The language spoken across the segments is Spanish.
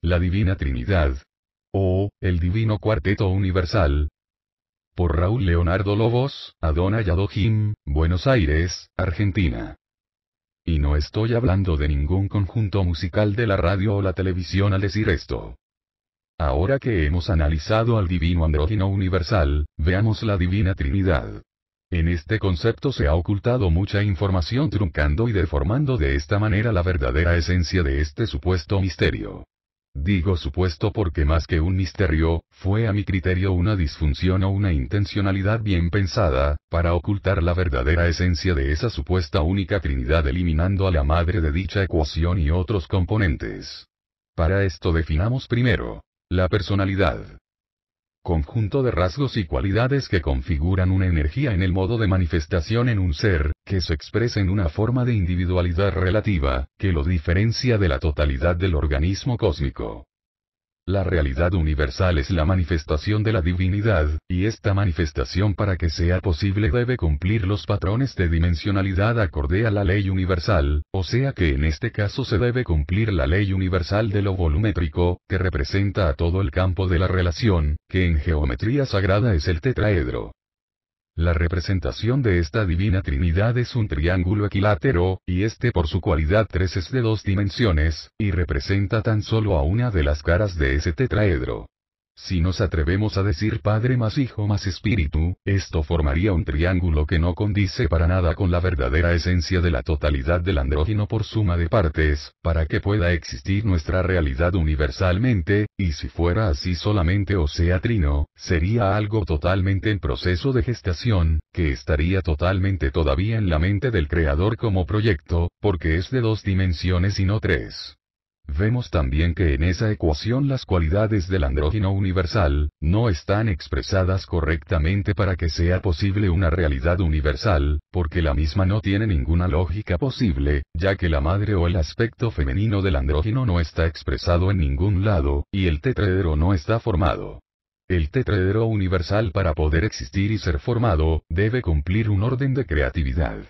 La Divina Trinidad. O, el Divino Cuarteto Universal. Por Raúl Leonardo Lobos, Adonai Elohim, Buenos Aires, Argentina. Y no estoy hablando de ningún conjunto musical de la radio o la televisión al decir esto. Ahora que hemos analizado al Divino Andrógino Universal, veamos la Divina Trinidad. En este concepto se ha ocultado mucha información truncando y deformando de esta manera la verdadera esencia de este supuesto misterio. Digo supuesto porque más que un misterio, fue a mi criterio una disfunción o una intencionalidad bien pensada, para ocultar la verdadera esencia de esa supuesta única Trinidad eliminando a la madre de dicha ecuación y otros componentes. Para esto definamos primero, la personalidad. Conjunto de rasgos y cualidades que configuran una energía en el modo de manifestación en un ser, que se expresa en una forma de individualidad relativa, que lo diferencia de la totalidad del organismo cósmico. La realidad universal es la manifestación de la divinidad, y esta manifestación para que sea posible debe cumplir los patrones de dimensionalidad acorde a la ley universal, o sea que en este caso se debe cumplir la ley universal de lo volumétrico, que representa a todo el campo de la relación, que en geometría sagrada es el tetraedro. La representación de esta divina Trinidad es un triángulo equilátero, y este por su cualidad 3 es de 2 dimensiones, y representa tan solo a una de las caras de ese tetraedro. Si nos atrevemos a decir Padre más Hijo más Espíritu, esto formaría un triángulo que no condice para nada con la verdadera esencia de la totalidad del andrógino por suma de partes, para que pueda existir nuestra realidad universalmente, y si fuera así solamente o sea trino, sería algo totalmente en proceso de gestación, que estaría totalmente todavía en la mente del Creador como proyecto, porque es de 2 dimensiones y no 3. Vemos también que en esa ecuación las cualidades del andrógino universal, no están expresadas correctamente para que sea posible una realidad universal, porque la misma no tiene ninguna lógica posible, ya que la madre o el aspecto femenino del andrógino no está expresado en ningún lado, y el tetraedro no está formado. El tetraedro universal para poder existir y ser formado, debe cumplir un orden de creatividad.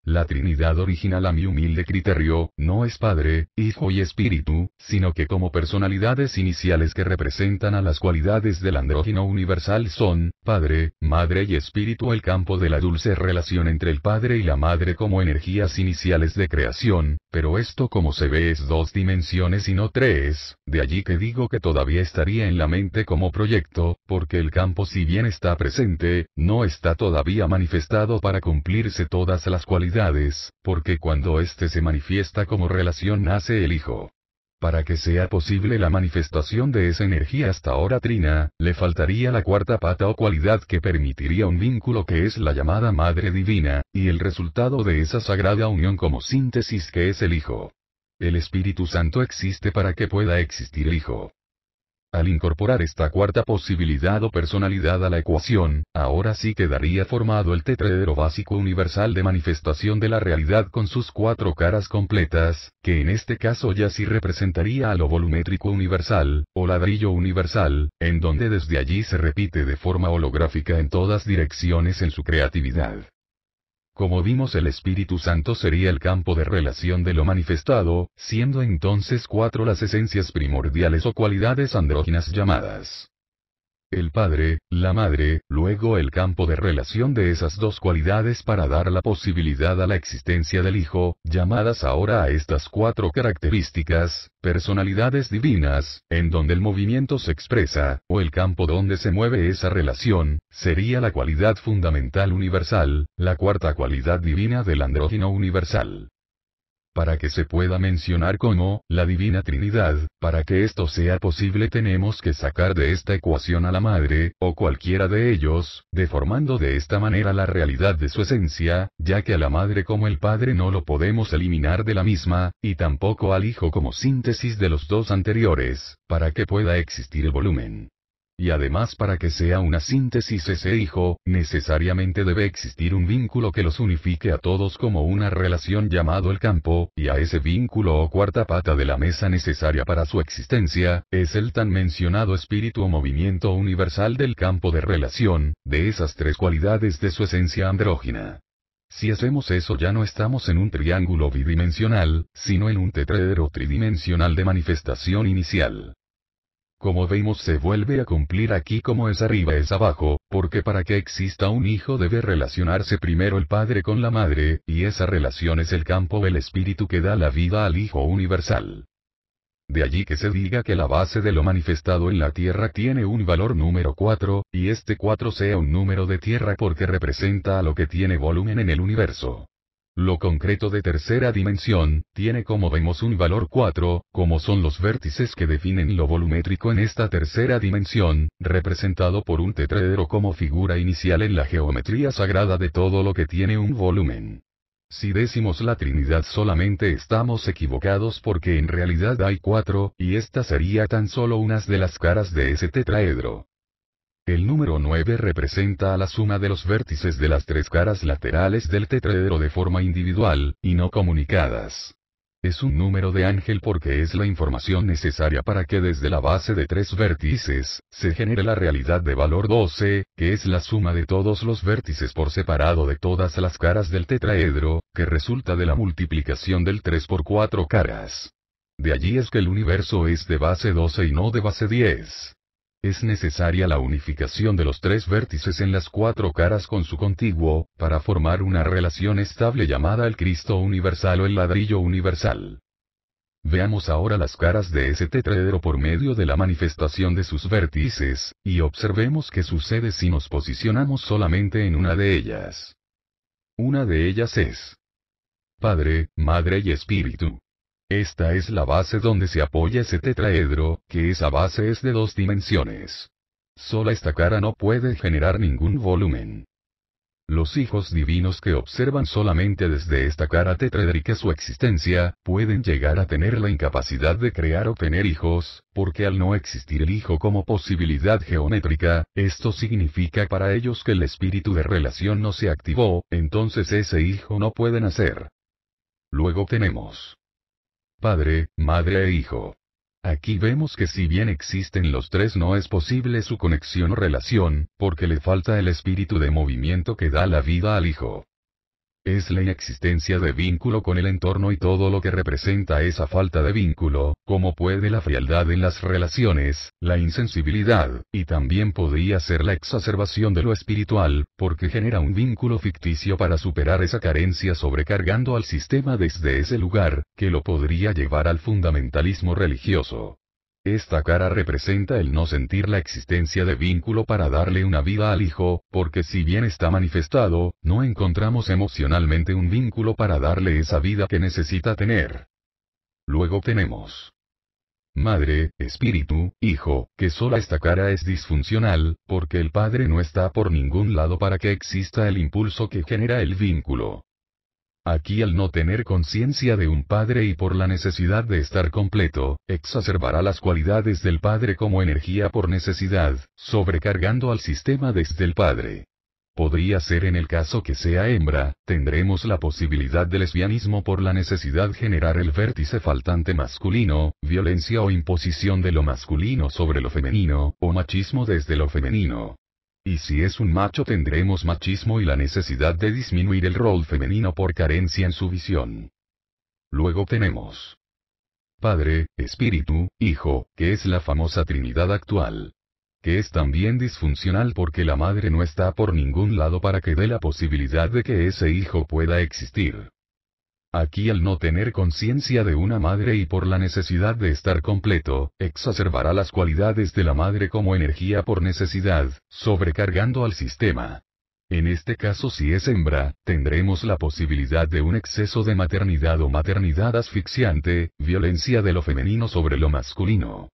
La Trinidad original a mi humilde criterio, no es Padre, Hijo y Espíritu, sino que como personalidades iniciales que representan a las cualidades del andrógino universal son, Padre, Madre y Espíritu el campo de la dulce relación entre el Padre y la Madre como energías iniciales de creación, pero esto como se ve es 2 dimensiones y no 3, de allí que digo que todavía estaría en la mente como proyecto, porque el campo si bien está presente, no está todavía manifestado para cumplirse todas las cualidades, porque cuando éste se manifiesta como relación nace el Hijo. Para que sea posible la manifestación de esa energía hasta ahora trina, le faltaría la cuarta pata o cualidad que permitiría un vínculo que es la llamada Madre Divina, y el resultado de esa sagrada unión como síntesis que es el Hijo. El Espíritu Santo existe para que pueda existir el Hijo. Al incorporar esta cuarta posibilidad o personalidad a la ecuación, ahora sí quedaría formado el tetraedro básico universal de manifestación de la realidad con sus 4 caras completas, que en este caso ya sí representaría a lo volumétrico universal, o ladrillo universal, en donde desde allí se repite de forma holográfica en todas direcciones en su creatividad. Como vimos, el Espíritu Santo sería el campo de relación de lo manifestado, siendo entonces 4 las esencias primordiales o cualidades andróginas llamadas. El Padre, la Madre, luego el campo de relación de esas 2 cualidades para dar la posibilidad a la existencia del Hijo, llamadas ahora a estas 4 características, personalidades divinas, en donde el movimiento se expresa, o el campo donde se mueve esa relación, sería la cualidad fundamental universal, la cuarta cualidad divina del andrógino universal. Para que se pueda mencionar como, la Divina Trinidad, para que esto sea posible tenemos que sacar de esta ecuación a la Madre, o cualquiera de ellos, deformando de esta manera la realidad de su esencia, ya que a la Madre como el Padre no lo podemos eliminar de la misma, y tampoco al Hijo como síntesis de los 2 anteriores, para que pueda existir el volumen. Y además para que sea una síntesis ese Hijo, necesariamente debe existir un vínculo que los unifique a todos como una relación llamado el campo, y a ese vínculo o cuarta pata de la mesa necesaria para su existencia, es el tan mencionado espíritu o movimiento universal del campo de relación, de esas 3 cualidades de su esencia andrógina. Si hacemos eso ya no estamos en un triángulo bidimensional, sino en un tetraedro tridimensional de manifestación inicial. Como vemos se vuelve a cumplir aquí como es arriba es abajo, porque para que exista un hijo debe relacionarse primero el padre con la madre, y esa relación es el campo del espíritu que da la vida al Hijo universal. De allí que se diga que la base de lo manifestado en la Tierra tiene un valor número 4, y este 4 sea un número de Tierra porque representa a lo que tiene volumen en el universo. Lo concreto de tercera dimensión, tiene como vemos un valor 4, como son los vértices que definen lo volumétrico en esta tercera dimensión, representado por un tetraedro como figura inicial en la geometría sagrada de todo lo que tiene un volumen. Si decimos la Trinidad solamente estamos equivocados porque en realidad hay 4, y esta sería tan solo unas de las caras de ese tetraedro. El número 9 representa a la suma de los vértices de las 3 caras laterales del tetraedro de forma individual, y no comunicadas. Es un número de ángel porque es la información necesaria para que desde la base de 3 vértices, se genere la realidad de valor 12, que es la suma de todos los vértices por separado de todas las caras del tetraedro, que resulta de la multiplicación del 3 por 4 caras. De allí es que el universo es de base 12 y no de base 10. Es necesaria la unificación de los 3 vértices en las 4 caras con su contiguo, para formar una relación estable llamada el Cristo universal o el ladrillo universal. Veamos ahora las caras de ese tetraedro por medio de la manifestación de sus vértices, y observemos qué sucede si nos posicionamos solamente en una de ellas. Una de ellas es Padre, Madre y Espíritu. Esta es la base donde se apoya ese tetraedro, que esa base es de 2 dimensiones. Sola esta cara no puede generar ningún volumen. Los hijos divinos que observan solamente desde esta cara tetraédrica su existencia, pueden llegar a tener la incapacidad de crear o tener hijos, porque al no existir el hijo como posibilidad geométrica, esto significa para ellos que el espíritu de relación no se activó, entonces ese hijo no puede nacer. Luego tenemos Padre, Madre e Hijo. Aquí vemos que si bien existen los 3 no es posible su conexión o relación, porque le falta el espíritu de movimiento que da la vida al Hijo. Es la inexistencia de vínculo con el entorno y todo lo que representa esa falta de vínculo, como puede la frialdad en las relaciones, la insensibilidad, y también podría ser la exacerbación de lo espiritual, porque genera un vínculo ficticio para superar esa carencia sobrecargando al sistema desde ese lugar, que lo podría llevar al fundamentalismo religioso. Esta cara representa el no sentir la existencia de vínculo para darle una vida al hijo, porque si bien está manifestado, no encontramos emocionalmente un vínculo para darle esa vida que necesita tener. Luego tenemos Madre, Espíritu, Hijo, que sola esta cara es disfuncional, porque el Padre no está por ningún lado para que exista el impulso que genera el vínculo. Aquí al no tener conciencia de un padre y por la necesidad de estar completo, exacerbará las cualidades del padre como energía por necesidad, sobrecargando al sistema desde el padre. Podría ser en el caso que sea hembra, tendremos la posibilidad de lesbianismo por la necesidad generar el vértice faltante masculino, violencia o imposición de lo masculino sobre lo femenino, o machismo desde lo femenino. Y si es un macho tendremos machismo y la necesidad de disminuir el rol femenino por carencia en su visión. Luego tenemos Padre, Espíritu, Hijo, que es la famosa Trinidad actual. Que es también disfuncional porque la madre no está por ningún lado para que dé la posibilidad de que ese hijo pueda existir. Aquí al no tener conciencia de una madre y por la necesidad de estar completo, exacerbará las cualidades de la madre como energía por necesidad, sobrecargando al sistema. En este caso si es hembra, tendremos la posibilidad de un exceso de maternidad o maternidad asfixiante, violencia de lo femenino sobre lo masculino.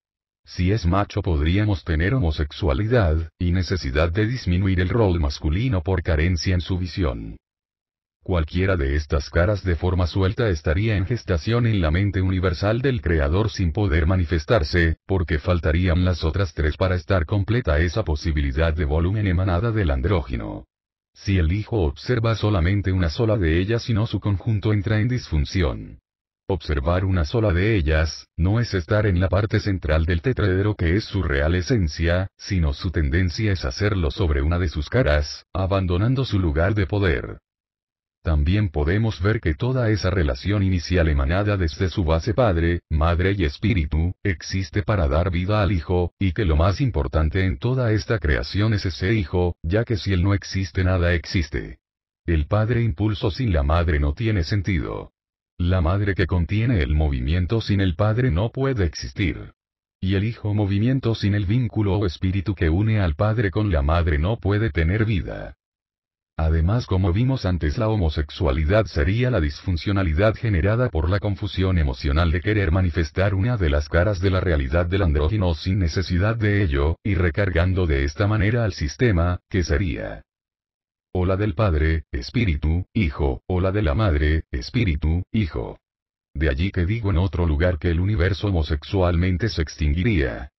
Si es macho podríamos tener homosexualidad, y necesidad de disminuir el rol masculino por carencia en su visión. Cualquiera de estas caras de forma suelta estaría en gestación en la mente universal del Creador sin poder manifestarse, porque faltarían las otras 3 para estar completa esa posibilidad de volumen emanada del andrógino. Si el Hijo observa solamente una sola de ellas y no su conjunto entra en disfunción. Observar una sola de ellas, no es estar en la parte central del tetraedro que es su real esencia, sino su tendencia es hacerlo sobre una de sus caras, abandonando su lugar de poder. También podemos ver que toda esa relación inicial emanada desde su base Padre, Madre y Espíritu, existe para dar vida al Hijo, y que lo más importante en toda esta creación es ese Hijo, ya que si Él no existe nada existe. El Padre impulso sin la Madre no tiene sentido. La Madre que contiene el movimiento sin el Padre no puede existir. Y el Hijo movimiento sin el vínculo o espíritu que une al Padre con la Madre no puede tener vida. Además, como vimos antes, la homosexualidad sería la disfuncionalidad generada por la confusión emocional de querer manifestar una de las caras de la realidad del andrógino sin necesidad de ello, y recargando de esta manera al sistema, que sería o la del Padre, Espíritu, Hijo, o la de la Madre, Espíritu, Hijo. De allí que digo en otro lugar que el universo homosexualmente se extinguiría.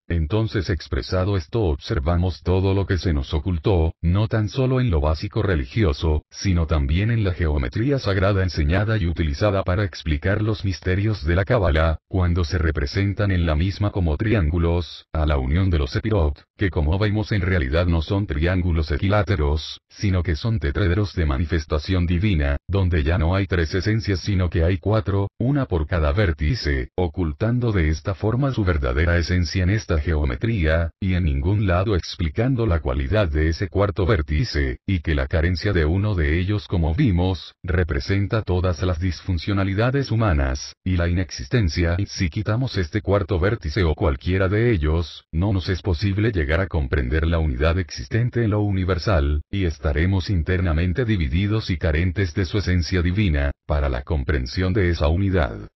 Entonces, expresado esto, observamos todo lo que se nos ocultó, no tan solo en lo básico religioso, sino también en la geometría sagrada enseñada y utilizada para explicar los misterios de la Cábala, cuando se representan en la misma como triángulos, a la unión de los Sepirot, que como vemos en realidad no son triángulos equiláteros, sino que son tetraedros de manifestación divina, donde ya no hay tres esencias sino que hay cuatro, una por cada vértice, ocultando de esta forma su verdadera esencia en esta geometría, y en ningún lado explicando la cualidad de ese cuarto vértice, y que la carencia de uno de ellos, como vimos, representa todas las disfuncionalidades humanas, y la inexistencia. Si quitamos este cuarto vértice o cualquiera de ellos, no nos es posible llegar a comprender la unidad existente en lo universal, y estaremos internamente divididos y carentes de su esencia divina, para la comprensión de esa unidad.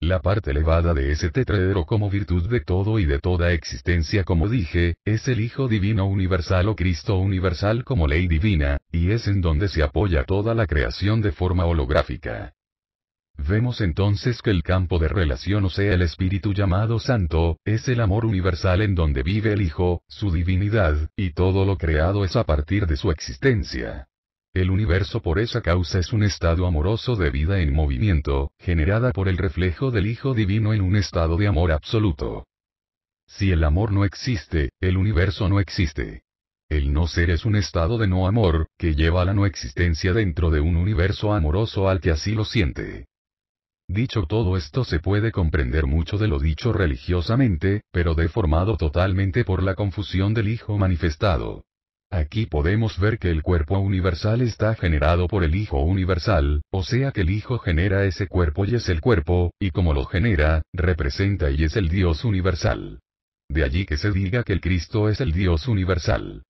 La parte elevada de ese tetraedro como virtud de todo y de toda existencia, como dije, es el Hijo Divino Universal o Cristo Universal como ley divina, y es en donde se apoya toda la creación de forma holográfica. Vemos entonces que el campo de relación, o sea el Espíritu llamado Santo, es el amor universal en donde vive el Hijo, su divinidad, y todo lo creado es a partir de su existencia. El universo por esa causa es un estado amoroso de vida en movimiento, generada por el reflejo del Hijo Divino en un estado de amor absoluto. Si el amor no existe, el universo no existe. El no ser es un estado de no amor, que lleva a la no existencia dentro de un universo amoroso al que así lo siente. Dicho todo esto, se puede comprender mucho de lo dicho religiosamente, pero deformado totalmente por la confusión del Hijo manifestado. Aquí podemos ver que el cuerpo universal está generado por el Hijo universal, o sea que el Hijo genera ese cuerpo y es el cuerpo, y como lo genera, representa y es el Dios universal. De allí que se diga que el Cristo es el Dios universal.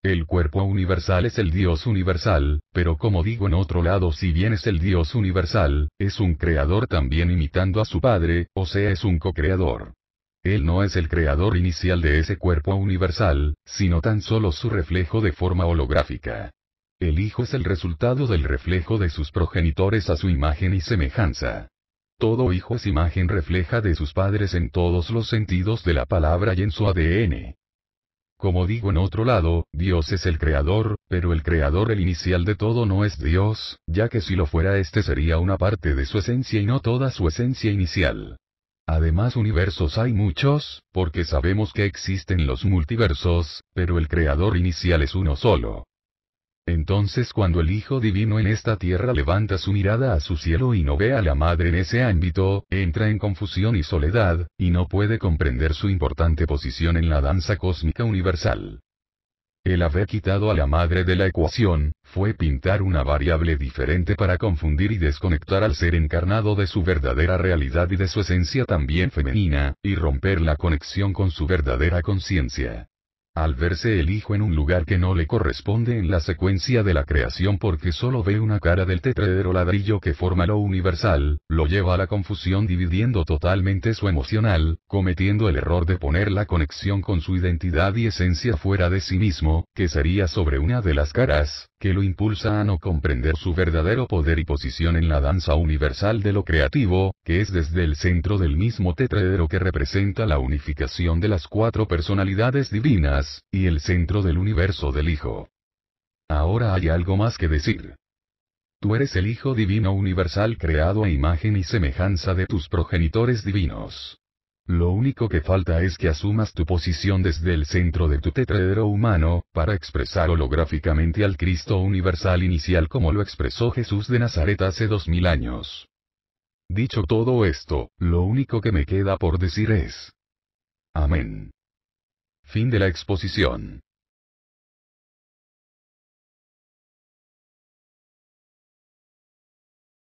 El cuerpo universal es el Dios universal, pero como digo en otro lado, si bien es el Dios universal, es un creador también imitando a su Padre, o sea es un co-creador. Él no es el creador inicial de ese cuerpo universal, sino tan solo su reflejo de forma holográfica. El Hijo es el resultado del reflejo de sus progenitores a su imagen y semejanza. Todo hijo es imagen refleja de sus padres en todos los sentidos de la palabra y en su ADN. Como digo en otro lado, Dios es el creador, pero el creador, el inicial de todo, no es Dios, ya que si lo fuera este sería una parte de su esencia y no toda su esencia inicial. Además, universos hay muchos, porque sabemos que existen los multiversos, pero el creador inicial es uno solo. Entonces, cuando el Hijo Divino en esta tierra levanta su mirada a su cielo y no ve a la Madre en ese ámbito, entra en confusión y soledad, y no puede comprender su importante posición en la danza cósmica universal. El haber quitado a la Madre de la ecuación, fue pintar una variable diferente para confundir y desconectar al ser encarnado de su verdadera realidad y de su esencia también femenina, y romper la conexión con su verdadera conciencia. Al verse el Hijo en un lugar que no le corresponde en la secuencia de la creación porque solo ve una cara del tetraedro ladrillo que forma lo universal, lo lleva a la confusión dividiendo totalmente su emocional, cometiendo el error de poner la conexión con su identidad y esencia fuera de sí mismo, que sería sobre una de las caras, que lo impulsa a no comprender su verdadero poder y posición en la danza universal de lo creativo, que es desde el centro del mismo tetraedro que representa la unificación de las cuatro personalidades divinas, y el centro del universo del Hijo. Ahora hay algo más que decir. Tú eres el Hijo Divino Universal creado a imagen y semejanza de tus progenitores divinos. Lo único que falta es que asumas tu posición desde el centro de tu tetraedro humano, para expresar holográficamente al Cristo universal inicial como lo expresó Jesús de Nazaret hace 2000 años. Dicho todo esto, lo único que me queda por decir es: Amén. Fin de la exposición.